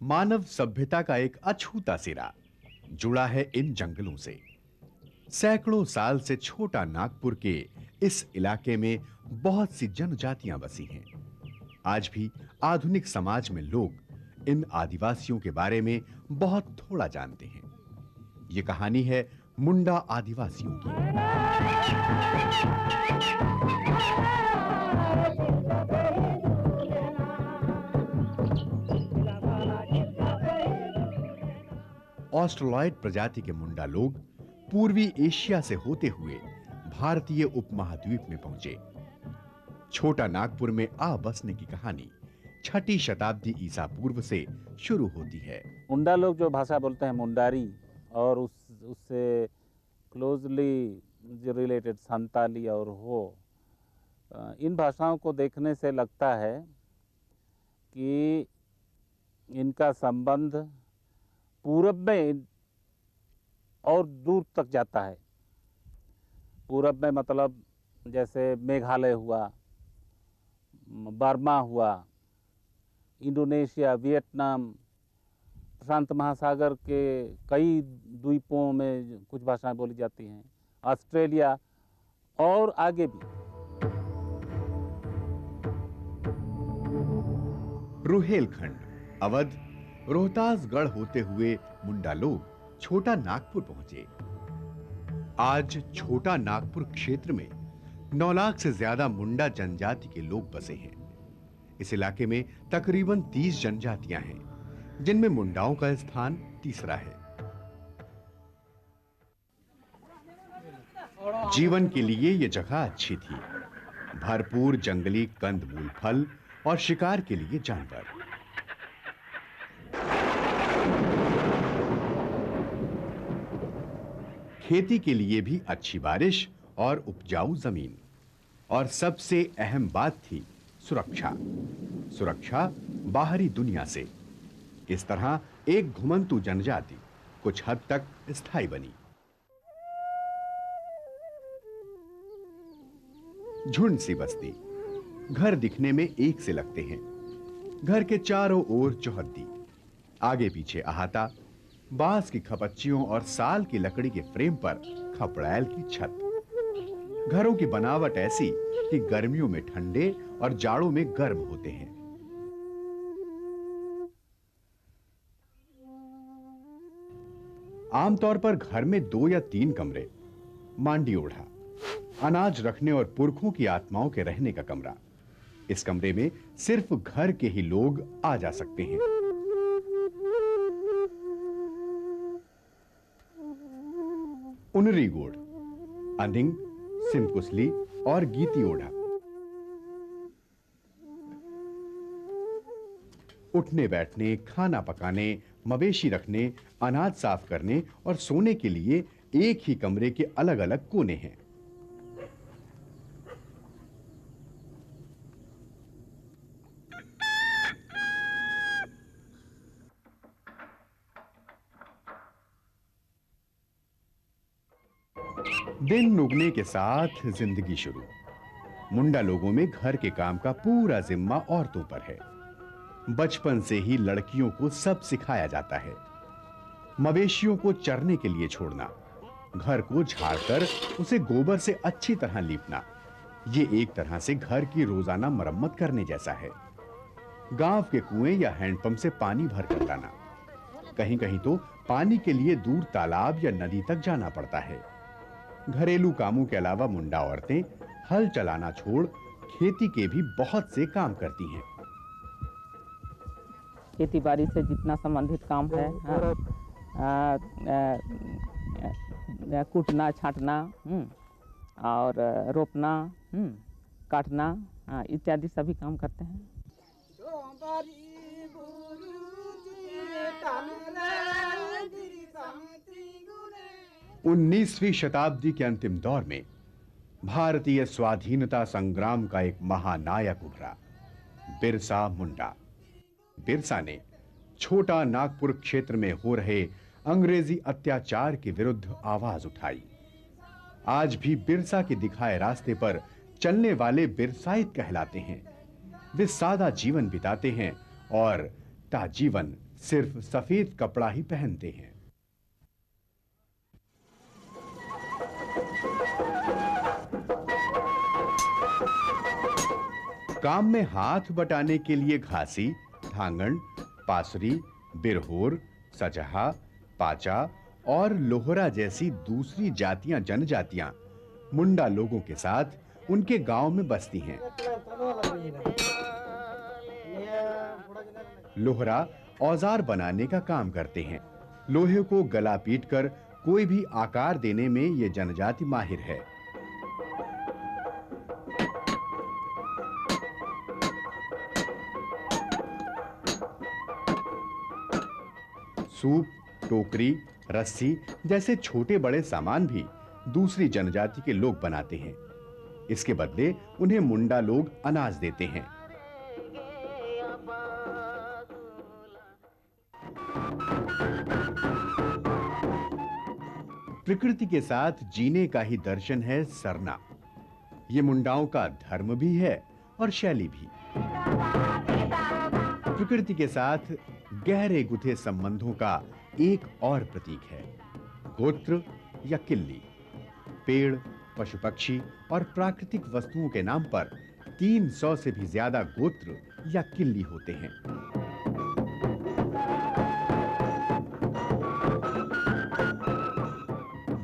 मानव सभ्यता का एक अछूता सिरा जुड़ा है इन जंगलों से। सैकड़ों साल से छोटा नागपुर के इस इलाके में बहुत सी जनजातियां बसी हैं। आज भी आधुनिक समाज में लोग इन आदिवासियों के बारे में बहुत थोड़ा जानते हैं। यह कहानी है मुंडा आदिवासियों की। ऑस्ट्रेलॉइड प्रजाति के मुंडा लोग पूर्वी एशिया से होते हुए भारतीय उपमहाद्वीप में पहुंचे। छोटा नागपुर में आ बसने की कहानी 6ठी शताब्दी ईसा पूर्व से शुरू होती है। मुंडा लोग जो भाषा बोलते हैं मुंडारी, और उससे क्लोजली जो रिलेटेड संताली और इन भाषाओं को देखने से लगता है कि इनका संबंध पूरब में और दूर तक जाता है। पूरब में मतलब जैसे मेघालय हुआ, बर्मा हुआ, इंडोनेशिया, वियतनाम, प्रशांत महासागर के कई द्वीपों में कुछ भाषाएं बोली जाती हैं, ऑस्ट्रेलिया और आगे भी। रुहेलखंड, अवध, रोहतासगढ़ होते हुए मुंडा लोग छोटा नागपुर पहुंचे। आज छोटा नागपुर क्षेत्र में 9 लाख से ज्यादा मुंडा जनजाति के लोग बसे हैं। इस इलाके में तकरीबन 30 जनजातियां हैं, जिनमें मुंडाओं का स्थान तीसरा है। जीवन के लिए यह जगह अच्छी थी। भरपूर जंगली कंदमूल, फल और शिकार के लिए जानवर। खेती के लिए भी अच्छी बारिश और उपजाऊ जमीन। और सबसे अहम बात थी सुरक्षा। सुरक्षा बाहरी दुनिया से। इस तरह एक घुमंतू जनजाति कुछ हद तक स्थायी बनी। झुंड सी बस्ती, घर दिखने में एक से लगते हैं। घर के चारों ओर चौहद्दी, आगे पीछे अहाता, बांस की खपच्चियों और साल की लकड़ी के फ्रेम पर खपड़ैल की छत। घरों की बनावट ऐसी कि गर्मियों में ठंडे और जाड़ों में गर्म होते हैं। आमतौर पर घर में 2 या 3 कमरे, मांडी ओढ़ा, अनाज रखने और पुरखों की आत्माओं के रहने का कमरा। इस कमरे में सिर्फ घर के ही लोग आ जा सकते हैं। उनरी गोड़, अंधिंग, सिमकुसली और गीती ओढ़ा। उठने बैठने, खाना पकाने, मवेशी रखने, अनाज साफ करने और सोने के लिए एक ही कमरे के अलग-अलग कोने हैं। दिन उगने के साथ जिंदगी शुरू। मुंडा लोगों में घर के काम का पूरा जिम्मा औरतों पर है। बचपन से ही लड़कियों को सब सिखाया जाता है। मवेशियों को चरने के लिए छोड़ना, घर को झाड़कर उसे गोबर से अच्छी तरह लीपना, ये एक तरह से घर की रोजाना मरम्मत करने जैसा है। गांव के कुएं या हैंडपंप से पानी भर कर लाना, कहीं-कहीं तो पानी के लिए दूर तालाब या नदी तक जाना पड़ता है। घरेलू कामों के अलावा मुंडा औरतें हल चलाना छोड़ खेती के भी बहुत से काम करती हैं। खेती बाड़ी से जितना संबंधित काम है, कूटना, छांटना और रोपना, काटना इत्यादि सभी काम करते हैं। 19वीं शताब्दी के अंतिम दौर में भारतीय स्वाधीनता संग्राम का एक महानायक उभरा, बिरसा मुंडा। बिरसा ने छोटा नागपुर क्षेत्र में हो रहे अंग्रेजी अत्याचार के विरुद्ध आवाज उठाई। आज भी बिरसा के दिखाए रास्ते पर चलने वाले बिरसाइत कहलाते हैं। वे सादा जीवन बिताते हैं और ताजीवन सिर्फ सफेद कपड़ा ही पहनते हैं। काम में हाथ बटाने के लिए घासी, धांगन, पासरी, बिरहोर, सजहा, पाचा और लोहरा जैसी दूसरी जातियां जनजातियां मुंडा लोगों के साथ उनके गांव में बसती हैं। लोहरा औजार बनाने का काम करते हैं। लोहे को गला पीटकर कोई भी आकार देने में ये जनजाति माहिर है। सूप, टोकरी, रस्सी जैसे छोटे बड़े सामान भी दूसरी जनजाति के लोग बनाते हैं। इसके बदले उन्हें मुंडा लोग अनाज देते हैं। प्रकृति के साथ जीने का ही दर्शन है सरना। ये मुंडाओं का धर्म भी है और शैली भी। प्रकृति के साथ गहरे गुथे संबंधों का एक और प्रतीक है गोत्र या किल्ली। पेड़, पशु पक्षी और प्राकृतिक वस्तुओं के नाम पर 300 से भी ज्यादा गोत्र या किल्ली होते हैं।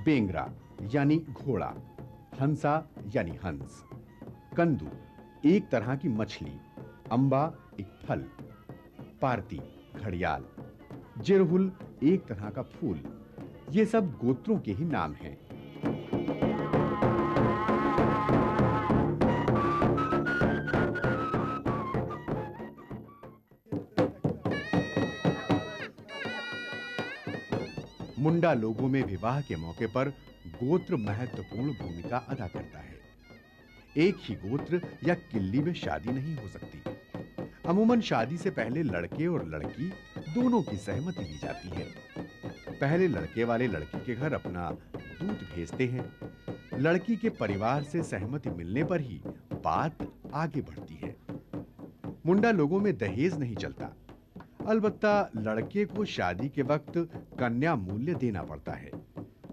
बेंगरा यानी घोड़ा, हंसा यानी हंस, कंदू एक तरह की मछली, अंबा एक फल, पारती घड़ियाल, जिरहुल एक तरह का फूल, ये सब गोत्रों के ही नाम हैं। मुंडा लोगों में विवाह के मौके पर गोत्र महत्वपूर्ण भूमिका अदा करता है। एक ही गोत्र या किल्ली में शादी नहीं हो सकती। अमूमन शादी से पहले लड़के और लड़की दोनों की सहमति ली जाती है। पहले लड़के वाले लड़की के घर अपना दूत भेजते हैं। लड़की के परिवार से सहमति मिलने पर ही बात आगे बढ़ती है। मुंडा लोगों में दहेज नहीं चलता, अलबत्ता लड़के को शादी के वक्त कन्या मूल्य देना पड़ता है,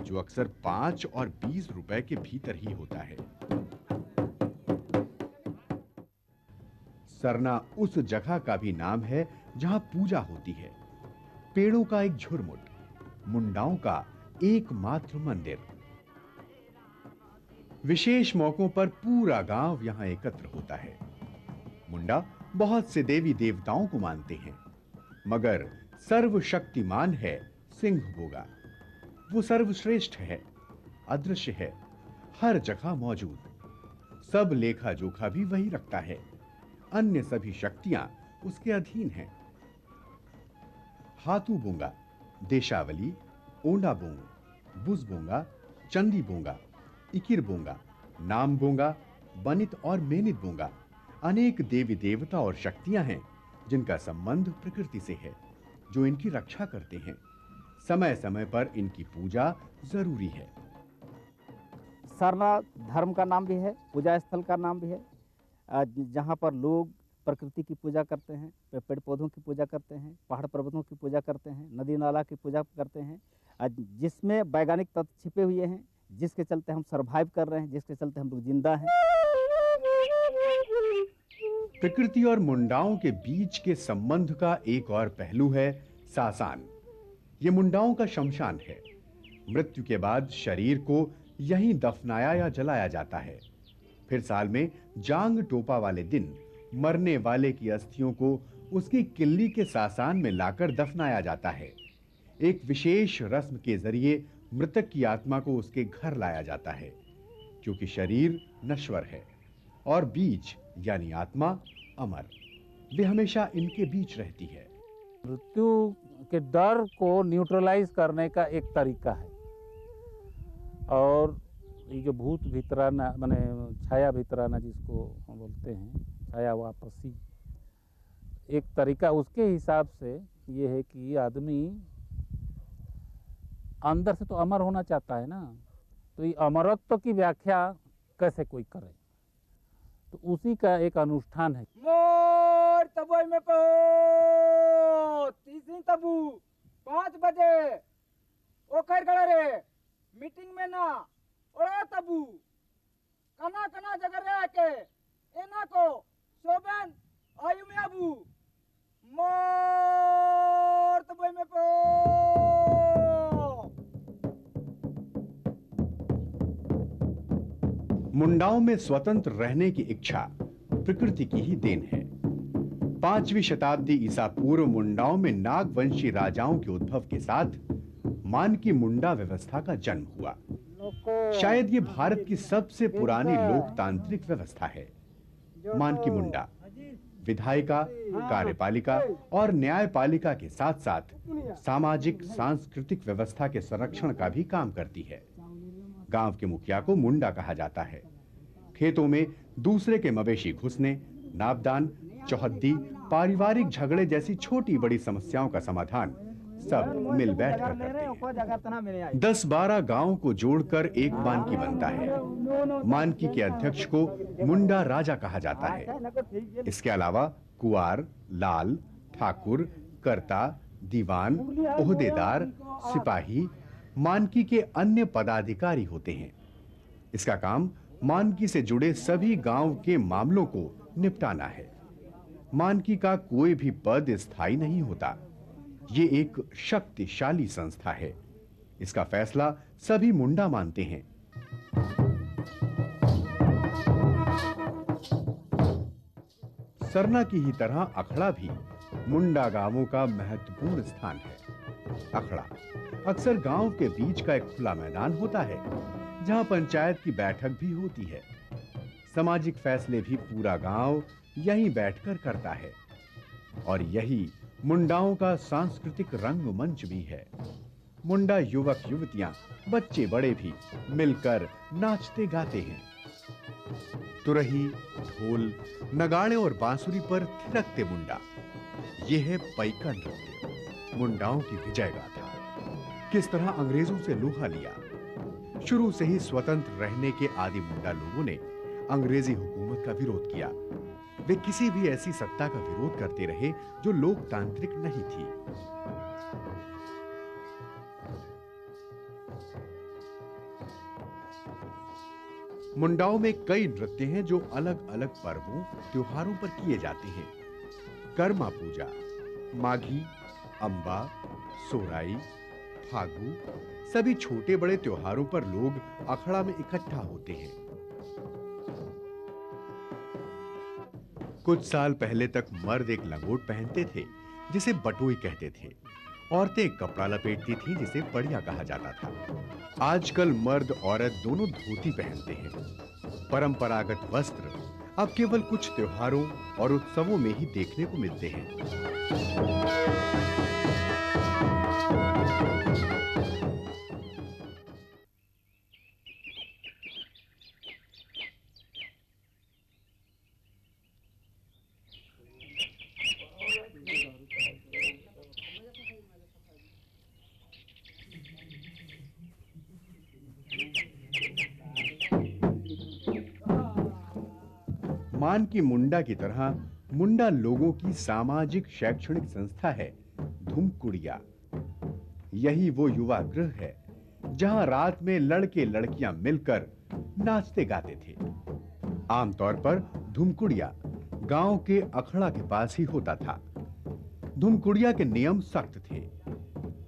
जो अक्सर 5 और 20 रुपए के भीतर ही होता है। सरना उस जगह का भी नाम है जहां पूजा होती है। पेड़ों का एक झुरमुट, मुंडाओं का एकमात्र मंदिर। विशेष मौकों पर पूरा गांव यहां एकत्र होता है। मुंडा बहुत से देवी देवताओं को मानते हैं, मगर सर्वशक्तिमान है सिंह बोगा। वो सर्वश्रेष्ठ है, अदृश्य है, हर जगह मौजूद। सब लेखा जोखा भी वही रखता है। अन्य सभी शक्तियां उसके अधीन हैं। हाथू बोंगा, देशावली, ओंडा बोंग, बुज बोंगा, चंदी बोंगा, इकिर बोंगा, नाम बोंगा, बनित और मेनित बोंगा अनेक देवी देवता और शक्तियां हैं जिनका संबंध प्रकृति से है, जो इनकी रक्षा करते हैं। समय समय पर इनकी पूजा जरूरी है। सरना धर्म का नाम भी है, पूजा स्थल का नाम भी है, जहाँ पर लोग प्रकृति की पूजा करते हैं, पेड़ पौधों की पूजा करते हैं, पहाड़ पर्वतों की पूजा करते हैं, नदी नाला की पूजा करते हैं, जिसमें वैज्ञानिक तत्व छिपे हुए हैं, जिसके चलते हम सरवाइव कर रहे हैं, जिसके चलते हम लोग जिंदा हैं। प्रकृति और मुंडाओं के बीच के संबंध का एक और पहलू है सासान। ये मुंडाओं का शमशान है। मृत्यु के बाद शरीर को यहीं दफनाया या जलाया जाता है। फिर साल में जांग टोपा वाले दिन मरने वाले की अस्थियों को उसकी किल्ली के सासान में लाकर दफनाया जाता है। एक विशेष रस्म के जरिए मृतक की आत्मा को उसके घर लाया जाता है, क्योंकि शरीर नश्वर है और बीज यानी आत्मा अमर। वे हमेशा इनके बीच रहती है। मृत्यु के डर को न्यूट्रलाइज करने का एक तरीका है। और ये जो भूत भितराना माने छाया भितराना जिसको हम बोलते हैं, छाया वापसी, एक तरीका उसके हिसाब से ये है कि आदमी अंदर से तो अमर होना चाहता है ना, तो ये अमरत्व की व्याख्या कैसे कोई करे। तो उसी का एक अनुष्ठान है। मोर तबोई में को तीसरी तबू 5 बजे ओखर गड़ा रे मीटिंग में ना ओड़ा तबू कना कना जगह रे के एना को शोभन आयु में अबू मोर तबोई में को। मुंडाओं में स्वतंत्र रहने की इच्छा प्रकृति की ही देन है। 5वीं शताब्दी ईसा पूर्व मुंडाओं में नागवंशी राजाओं के उद्भव के साथ मान की मुंडा व्यवस्था का जन्म हुआ। शायद ये भारत की सबसे पुरानी लोकतांत्रिक व्यवस्था है। मान की मुंडा विधायिका, कार्यपालिका और न्यायपालिका के साथ साथ सामाजिक सांस्कृतिक व्यवस्था के संरक्षण का भी काम करती है। गांव के मुखिया को मुंडा कहा जाता है। खेतों में दूसरे के मवेशी घुसने, नापदान, चौहद्दी, पारिवारिक झगड़े जैसी छोटी बड़ी समस्याओं का समाधान सब मिल बैठ कर करते हैं। 10-12 गांवों को जोड़कर एक मानकी बनता है। मानकी के अध्यक्ष को मुंडा राजा कहा जाता है। इसके अलावा कुंवार, लाल, ठाकुर, कर्ता, दीवान, ओहदेदार, सिपाही, मानकी के अन्य पदाधिकारी होते हैं। इसका काम मानकी से जुड़े सभी गांव के मामलों को निपटाना है। मानकी का कोई भी पद स्थायी नहीं होता। ये एक शक्तिशाली संस्था है। इसका फैसला सभी मुंडा मानते हैं। सरना की ही तरह अखड़ा भी मुंडा गांवों का महत्वपूर्ण स्थान है। अखड़ा अक्सर गांव के बीच का एक खुला मैदान होता है, जहां पंचायत की बैठक भी होती है। सामाजिक फैसले भी पूरा गांव यहीं बैठकर करता है और यही मुंडाओं का सांस्कृतिक रंगमंच भी है। मुंडा युवक युवतियां, बच्चे बड़े भी मिलकर नाचते गाते हैं। तुरही, ढोल, नगाड़े और बांसुरी पर थिरकते मुंडा, यह है पैका नृत्य, मुंडाओं की विजय गाथा। किस तरह अंग्रेजों से लोहा लिया। शुरू से ही स्वतंत्र रहने के आदि मुंडा लोगों ने अंग्रेजी हुकूमत का विरोध किया। वे किसी भी ऐसी सत्ता का विरोध करते रहे जो लोकतांत्रिक नहीं थी। मुंडाओं में कई नृत्य हैं जो अलग अलग पर्वों, त्योहारों पर किए जाते हैं। कर्मा पूजा, माघी, अंबा, सोराई, फागु, सभी छोटे बड़े त्योहारों पर लोग अखड़ा में इकट्ठा होते हैं। कुछ साल पहले तक मर्द एक लंगोट पहनते थे जिसे बटोई कहते थे। औरतें एक कपड़ा लपेटती थी जिसे पड़िया कहा जाता था। आजकल मर्द औरत दोनों धोती पहनते हैं। परंपरागत वस्त्र अब केवल कुछ त्योहारों और उत्सवों में ही देखने को मिलते हैं। मान की मुंडा की तरह मुंडा लोगों की सामाजिक शैक्षणिक संस्था है धुमकुड़िया। यही वो युवा गृह है जहां रात में लड़के लड़कियां मिलकर नाचते गाते थे। आमतौर पर धुमकुड़िया गांव के अखड़ा के पास ही होता था। धुमकुड़िया के नियम सख्त थे।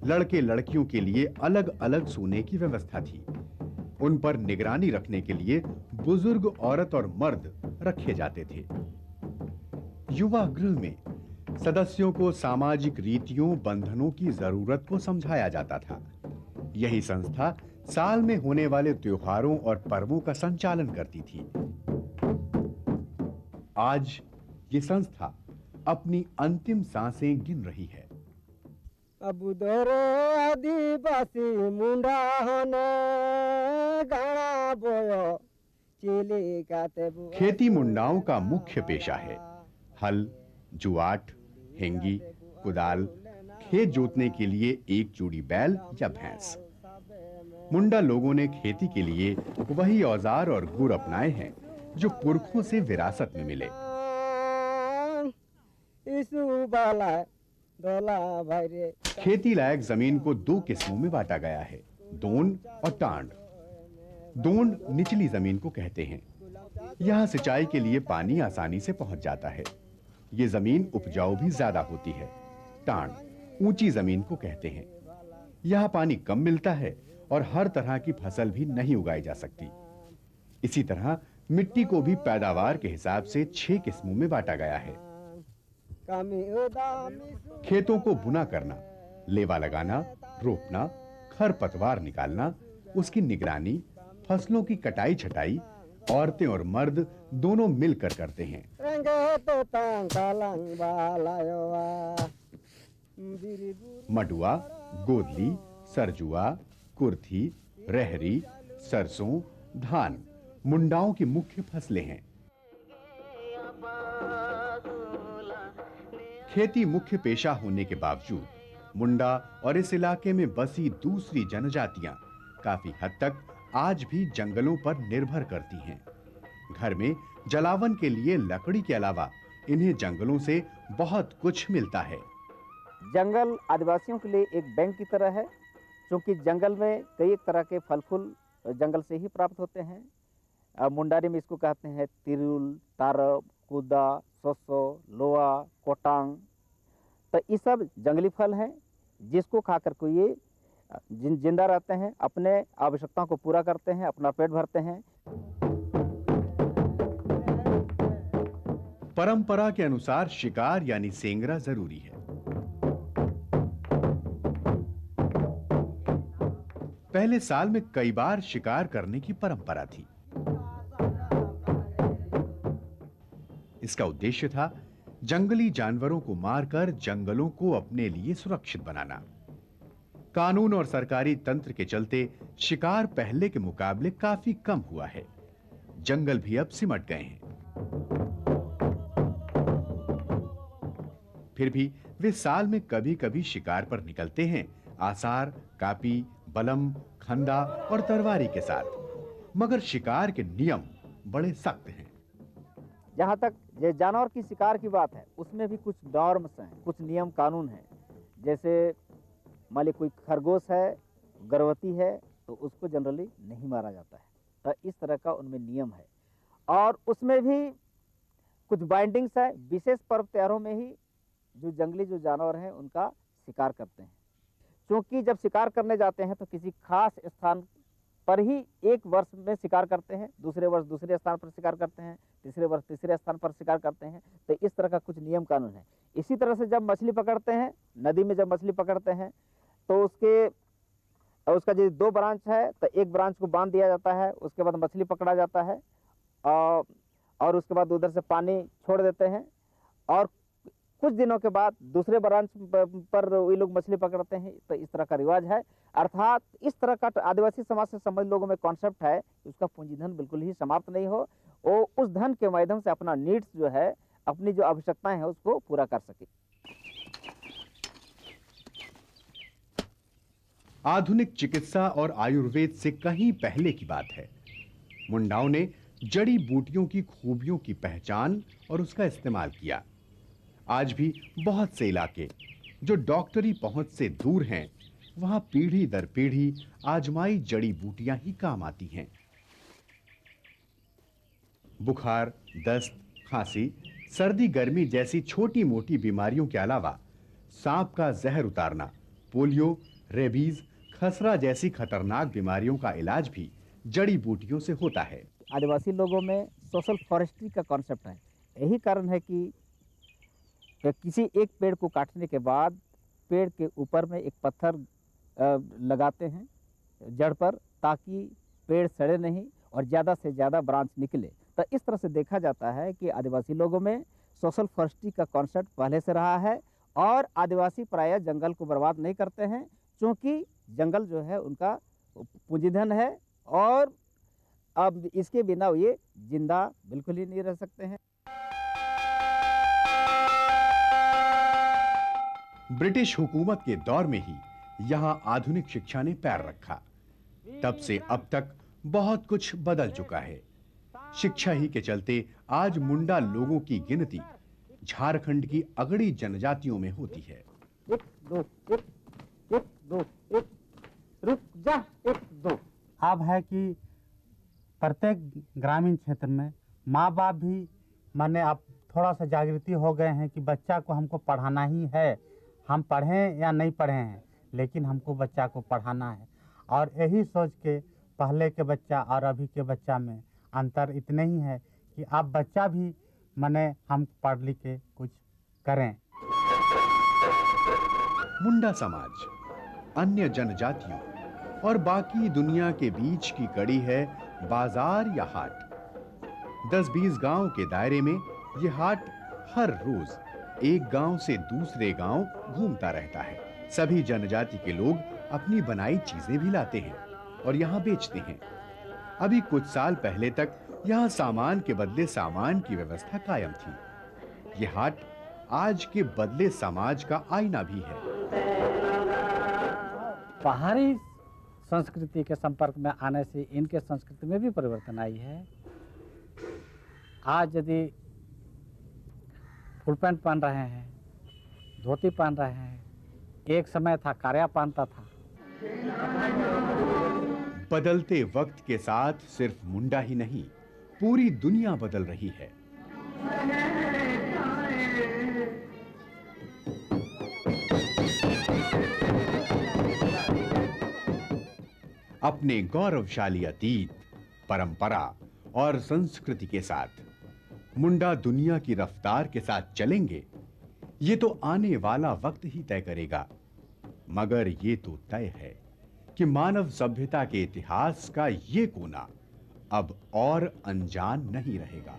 लड़के लड़कियों के लिए अलग अलग सोने की व्यवस्था थी। उन पर निगरानी रखने के लिए बुजुर्ग औरत और मर्द रखे जाते थे। युवा गृह में सदस्यों को सामाजिक रीतियों, बंधनों की जरूरत को समझाया जाता था। यही संस्था साल में होने वाले त्योहारों और पर्वों का संचालन करती थी। आज ये संस्था अपनी अंतिम सांसें गिन रही है। अब दरो आदिवासी मुंडा होने गाना बोयो चिली काते बुआ। खेती मुंडाओं का मुख्य पेशा है। हल, जुआट, हेंगी, कुदाल, खेत जोतने के लिए एक जोड़ी बैल या भैंस। मुंडा लोगों ने खेती के लिए वही औजार और गुर अपनाए हैं जो पुरखों से विरासत में मिले। खेती लायक जमीन को दो किस्मों में बांटा गया है, दोंड और टांड। दोंड निचली जमीन को कहते हैं। यहाँ सिंचाई के लिए पानी आसानी से पहुंच जाता है। ये जमीन उपजाऊ भी ज्यादा होती है। टांड ऊंची जमीन को कहते हैं। यहाँ पानी कम मिलता है और हर तरह की फसल भी नहीं उगाई जा सकती। इसी तरह मिट्टी को भी पैदावार के हिसाब से 6 किस्मों में बांटा गया है। खेतों को बुना करना, लेवा लगाना, रोपना, खरपतवार निकालना, उसकी निगरानी, फसलों की कटाई छटाई औरतें और मर्द दोनों मिलकर करते हैं। मडुआ, गोदली, सरजुआ, कुर्थी, रहरी, सरसों, धान मुंडाओं की मुख्य फसलें हैं। खेती मुख्य पेशा होने के बावजूद मुंडा और इस इलाके में बसी दूसरी जनजातियां काफी हद तक आज भी जंगलों पर निर्भर करती हैं। घर में जलावन के लिए लकड़ी के अलावा इन्हें जंगलों से बहुत कुछ मिलता है। जंगल आदिवासियों के लिए एक बैंक की तरह है, क्योंकि जंगल में कई तरह के फल फूल जंगल से ही प्राप्त होते हैं। मुंडारी में इसको कहते हैं तिरुल, तारब, कुदा, सोसो, लोआ, कोटांग। तो ये सब जंगली फल हैं जिसको खाकर को ये जिंदा रहते हैं, अपने आवश्यकताओं को पूरा करते हैं, अपना पेट भरते हैं। परंपरा के अनुसार शिकार यानी सेंगरा जरूरी है। पहले साल में कई बार शिकार करने की परंपरा थी। इसका उद्देश्य था जंगली जानवरों को मारकर जंगलों को अपने लिए सुरक्षित बनाना। कानून और सरकारी तंत्र के चलते शिकार पहले के मुकाबले काफी कम हुआ है। जंगल भी अब सिमट गए हैं। फिर भी वे साल में कभी-कभी शिकार पर निकलते हैं, आसार, कापी, बलम, खंदा और तलवारी के साथ। मगर शिकार के नियम बड़े सख्त हैं। जहाँ तक ये जानवर की शिकार की बात है, उसमें भी कुछ नॉर्म्स हैं, कुछ नियम कानून हैं। जैसे मान ली कोई खरगोश है, गर्भवती है, तो उसको जनरली नहीं मारा जाता है। तो इस तरह का उनमें नियम है। और उसमें भी कुछ बाइंडिंग्स है। विशेष पर्व त्योहारों में ही जो जंगली जो जानवर हैं उनका शिकार करते हैं। क्योंकि जब शिकार करने जाते हैं तो किसी खास स्थान पर ही एक वर्ष में शिकार करते हैं, दूसरे वर्ष दूसरे स्थान पर शिकार करते हैं, तीसरे वर्ष तीसरे स्थान पर शिकार करते हैं। तो इस तरह का कुछ नियम कानून है। इसी तरह से जब मछली पकड़ते हैं, नदी में जब मछली पकड़ते हैं तो उसका जो 2 ब्रांच है तो एक ब्रांच को बांध दिया जाता है, उसके बाद मछली पकड़ा जाता है और उसके बाद उधर से पानी छोड़ देते हैं और कुछ दिनों के बाद दूसरे ब्रांच पर वे लोग मछली पकड़ते हैं। तो इस तरह का रिवाज है। अर्थात इस तरह का आदिवासी समाज से संबंधित लोगों में कॉन्सेप्ट है कि उसका पूंजी धन बिल्कुल ही समाप्त नहीं हो, वो उस धन के माध्यम से अपना नीड्स जो है, अपनी जो आवश्यकताएं हैं उसको पूरा कर सके। आधुनिक चिकित्सा और आयुर्वेद से कहीं पहले की बात है। मुंडाओं ने जड़ी बूटियों की खूबियों की पहचान और उसका इस्तेमाल किया। आज भी बहुत से इलाके जो डॉक्टरी पहुंच से दूर हैं, वहां पीढ़ी दर पीढ़ी आजमाई जड़ी बूटियां ही काम आती हैं। बुखार, दस्त, खांसी, सर्दी गर्मी जैसी छोटी मोटी बीमारियों के अलावा सांप का जहर उतारना, पोलियो, रेबीज, खसरा जैसी खतरनाक बीमारियों का इलाज भी जड़ी बूटियों से होता है। आदिवासी लोगों में सोशल फॉरेस्ट्री का कॉन्सेप्ट है। यही कारण है कि किसी एक पेड़ को काटने के बाद पेड़ के ऊपर में एक पत्थर लगाते हैं जड़ पर, ताकि पेड़ सड़े नहीं और ज़्यादा से ज़्यादा ब्रांच निकले। तो इस तरह से देखा जाता है कि आदिवासी लोगों में सोशल फॉरेस्ट्री का कॉन्सेप्ट पहले से रहा है और आदिवासी प्रायः जंगल को बर्बाद नहीं करते हैं, क्योंकि जंगल जो है उनका पूंजीधन है और अब इसके बिना ये जिंदा बिल्कुल ही नहीं रह सकते हैं। ब्रिटिश हुकूमत के दौर में ही यहां आधुनिक शिक्षा ने पैर रखा। तब से अब तक बहुत कुछ बदल चुका है। शिक्षा ही के चलते आज मुंडा लोगों की गिनती झारखंड की अगड़ी जनजातियों में होती है। 1 2 1 1 2 1 रुक जा 1 2। अब है कि प्रत्येक ग्रामीण क्षेत्र में माँ बाप भी माने अब थोड़ा सा जागृति हो गए हैं कि बच्चा को हमको पढ़ाना ही है, हम पढ़ें या नहीं पढ़े हैं लेकिन हमको बच्चा को पढ़ाना है। और यही सोच के पहले के बच्चा और अभी के बच्चा में अंतर इतने ही है कि अब बच्चा भी माने हम पढ़ लिख के कुछ करें। मुंडा समाज अन्य जनजातियों और बाकी दुनिया के बीच की कड़ी है बाजार या हाट। 10-20 गांव के दायरे में यह हाट हर रोज एक गांव से दूसरे गांव घूमता रहता है। सभी जनजाति के लोग अपनी बनाई चीजें भी लाते हैं और यहाँ बेचते हैं। अभी कुछ साल पहले तक यहाँ सामान के बदले सामान की व्यवस्था कायम थी। यह हाट आज के बदले समाज का आईना भी है। पहाड़ी संस्कृति के संपर्क में आने से इनके संस्कृति में भी परिवर्तन आई है। आज यदि फुल पैंट पहन रहे हैं, धोती पहन रहे हैं, एक समय था कारिया पहनता था। बदलते वक्त के साथ सिर्फ मुंडा ही नहीं, पूरी दुनिया बदल रही है। अपने गौरवशाली अतीत, परंपरा और संस्कृति के साथ मुंडा दुनिया की रफ्तार के साथ चलेंगे, ये तो आने वाला वक्त ही तय करेगा। मगर ये तो तय है कि मानव सभ्यता के इतिहास का ये कोना अब और अनजान नहीं रहेगा।